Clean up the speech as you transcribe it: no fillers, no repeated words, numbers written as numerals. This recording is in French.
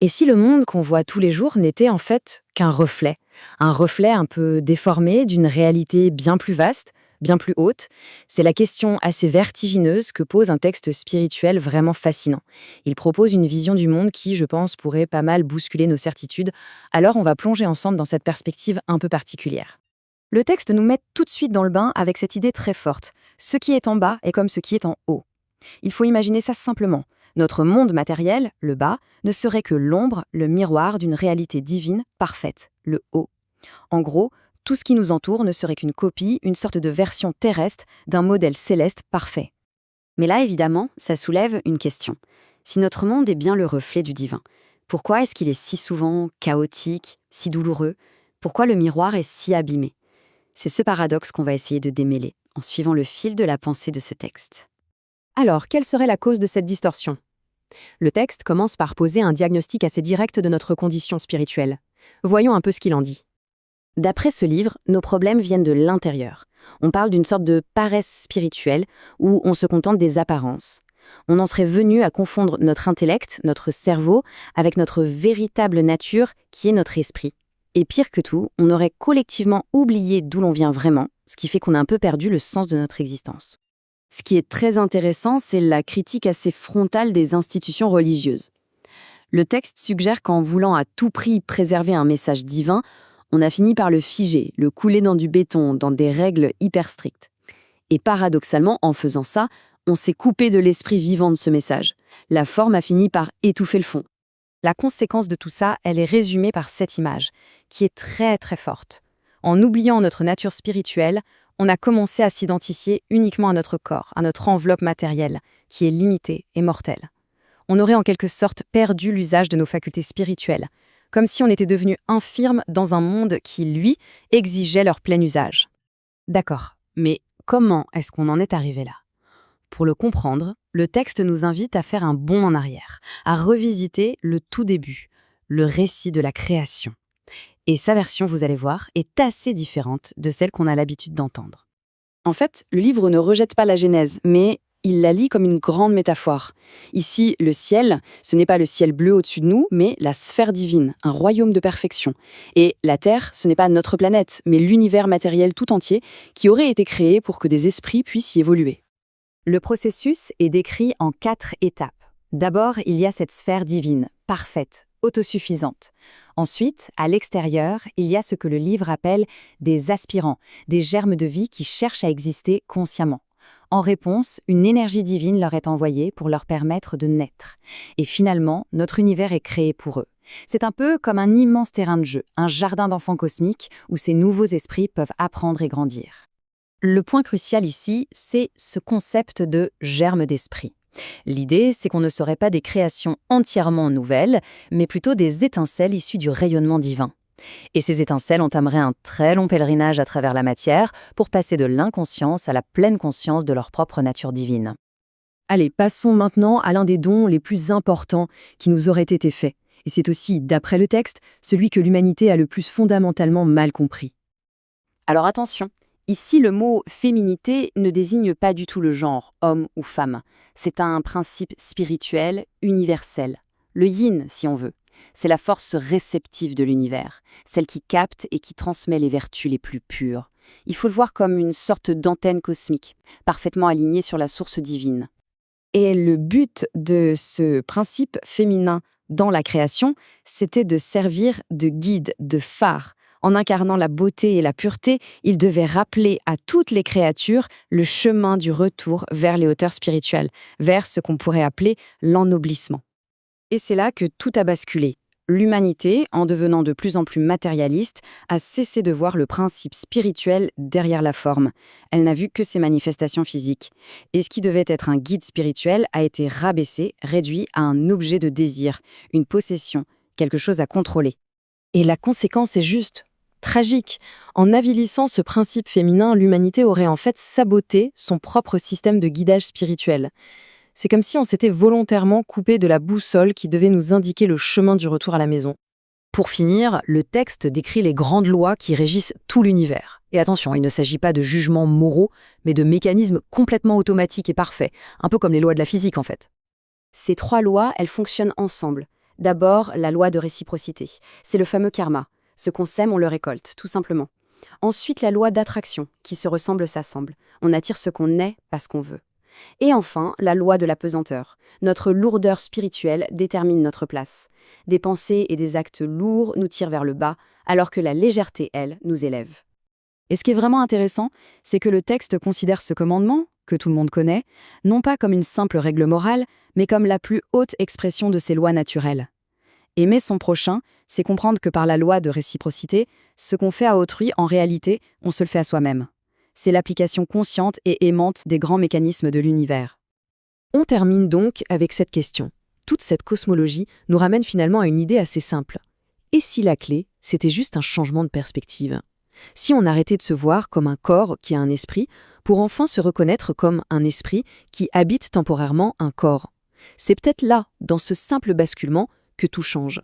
Et si le monde qu'on voit tous les jours n'était en fait qu'un reflet? Un reflet un peu déformé d'une réalité bien plus vaste, bien plus haute? C'est la question assez vertigineuse que pose un texte spirituel vraiment fascinant. Il propose une vision du monde qui, je pense, pourrait pas mal bousculer nos certitudes. Alors on va plonger ensemble dans cette perspective un peu particulière. Le texte nous met tout de suite dans le bain avec cette idée très forte. Ce qui est en bas est comme ce qui est en haut. Il faut imaginer ça simplement. Notre monde matériel, le bas, ne serait que l'ombre, le miroir d'une réalité divine parfaite, le haut. En gros, tout ce qui nous entoure ne serait qu'une copie, une sorte de version terrestre d'un modèle céleste parfait. Mais là, évidemment, ça soulève une question. Si notre monde est bien le reflet du divin, pourquoi est-ce qu'il est si souvent chaotique, si douloureux? Pourquoi le miroir est si abîmé? C'est ce paradoxe qu'on va essayer de démêler en suivant le fil de la pensée de ce texte. Alors, quelle serait la cause de cette distorsion? Le texte commence par poser un diagnostic assez direct de notre condition spirituelle. Voyons un peu ce qu'il en dit. D'après ce livre, nos problèmes viennent de l'intérieur. On parle d'une sorte de paresse spirituelle où on se contente des apparences. On en serait venu à confondre notre intellect, notre cerveau, avec notre véritable nature qui est notre esprit. Et pire que tout, on aurait collectivement oublié d'où l'on vient vraiment, ce qui fait qu'on a un peu perdu le sens de notre existence. Ce qui est très intéressant, c'est la critique assez frontale des institutions religieuses. Le texte suggère qu'en voulant à tout prix préserver un message divin, on a fini par le figer, le couler dans du béton, dans des règles hyper strictes. Et paradoxalement, en faisant ça, on s'est coupé de l'esprit vivant de ce message. La forme a fini par étouffer le fond. La conséquence de tout ça, elle est résumée par cette image, qui est très très forte. En oubliant notre nature spirituelle, on a commencé à s'identifier uniquement à notre corps, à notre enveloppe matérielle, qui est limitée et mortelle. On aurait en quelque sorte perdu l'usage de nos facultés spirituelles, comme si on était devenu infirme dans un monde qui, lui, exigeait leur plein usage. D'accord, mais comment est-ce qu'on en est arrivé là? Pour le comprendre, le texte nous invite à faire un bond en arrière, à revisiter le tout début, le récit de la création. Et sa version, vous allez voir, est assez différente de celle qu'on a l'habitude d'entendre. En fait, le livre ne rejette pas la Genèse, mais il la lit comme une grande métaphore. Ici, le ciel, ce n'est pas le ciel bleu au-dessus de nous, mais la sphère divine, un royaume de perfection. Et la Terre, ce n'est pas notre planète, mais l'univers matériel tout entier qui aurait été créé pour que des esprits puissent y évoluer. Le processus est décrit en 4 étapes. D'abord, il y a cette sphère divine, parfaite, autosuffisante. Ensuite, à l'extérieur, il y a ce que le livre appelle des aspirants, des germes de vie qui cherchent à exister consciemment. En réponse, une énergie divine leur est envoyée pour leur permettre de naître. Et finalement, notre univers est créé pour eux. C'est un peu comme un immense terrain de jeu, un jardin d'enfants cosmiques où ces nouveaux esprits peuvent apprendre et grandir. Le point crucial ici, c'est ce concept de germe d'esprit. L'idée, c'est qu'on ne serait pas des créations entièrement nouvelles, mais plutôt des étincelles issues du rayonnement divin. Et ces étincelles entameraient un très long pèlerinage à travers la matière pour passer de l'inconscience à la pleine conscience de leur propre nature divine. Allez, passons maintenant à l'un des dons les plus importants qui nous auraient été faits. Et c'est aussi, d'après le texte, celui que l'humanité a le plus fondamentalement mal compris. Alors attention, ici le mot féminité ne désigne pas du tout le genre, homme ou femme. C'est un principe spirituel, universel. Le yin, si on veut. C'est la force réceptive de l'univers, celle qui capte et qui transmet les vertus les plus pures. Il faut le voir comme une sorte d'antenne cosmique, parfaitement alignée sur la source divine. Et le but de ce principe féminin dans la création, c'était de servir de guide, de phare. En incarnant la beauté et la pureté, il devait rappeler à toutes les créatures le chemin du retour vers les hauteurs spirituelles, vers ce qu'on pourrait appeler l'ennoblissement. Et c'est là que tout a basculé. L'humanité, en devenant de plus en plus matérialiste, a cessé de voir le principe spirituel derrière la forme. Elle n'a vu que ses manifestations physiques. Et ce qui devait être un guide spirituel a été rabaissé, réduit à un objet de désir, une possession, quelque chose à contrôler. Et la conséquence est juste tragique. En avilissant ce principe féminin, l'humanité aurait en fait saboté son propre système de guidage spirituel. C'est comme si on s'était volontairement coupé de la boussole qui devait nous indiquer le chemin du retour à la maison. Pour finir, le texte décrit les grandes lois qui régissent tout l'univers. Et attention, il ne s'agit pas de jugements moraux, mais de mécanismes complètement automatiques et parfaits, un peu comme les lois de la physique en fait. Ces 3 lois, elles fonctionnent ensemble. D'abord, la loi de réciprocité. C'est le fameux karma. Ce qu'on sème, on le récolte, tout simplement. Ensuite, la loi d'attraction. Qui se ressemble s'assemble. On attire ce qu'on est, pas ce qu'on veut. Et enfin, la loi de la pesanteur. Notre lourdeur spirituelle détermine notre place. Des pensées et des actes lourds nous tirent vers le bas, alors que la légèreté, elle, nous élève. Et ce qui est vraiment intéressant, c'est que le texte considère ce commandement, que tout le monde connaît, non pas comme une simple règle morale, mais comme la plus haute expression de ses lois naturelles. Aimer son prochain, c'est comprendre que par la loi de réciprocité, ce qu'on fait à autrui, en réalité, on se le fait à soi-même. C'est l'application consciente et aimante des grands mécanismes de l'univers. On termine donc avec cette question. Toute cette cosmologie nous ramène finalement à une idée assez simple. Et si la clé, c'était juste un changement de perspective ? Si on arrêtait de se voir comme un corps qui a un esprit, pour enfin se reconnaître comme un esprit qui habite temporairement un corps. C'est peut-être là, dans ce simple basculement, que tout change.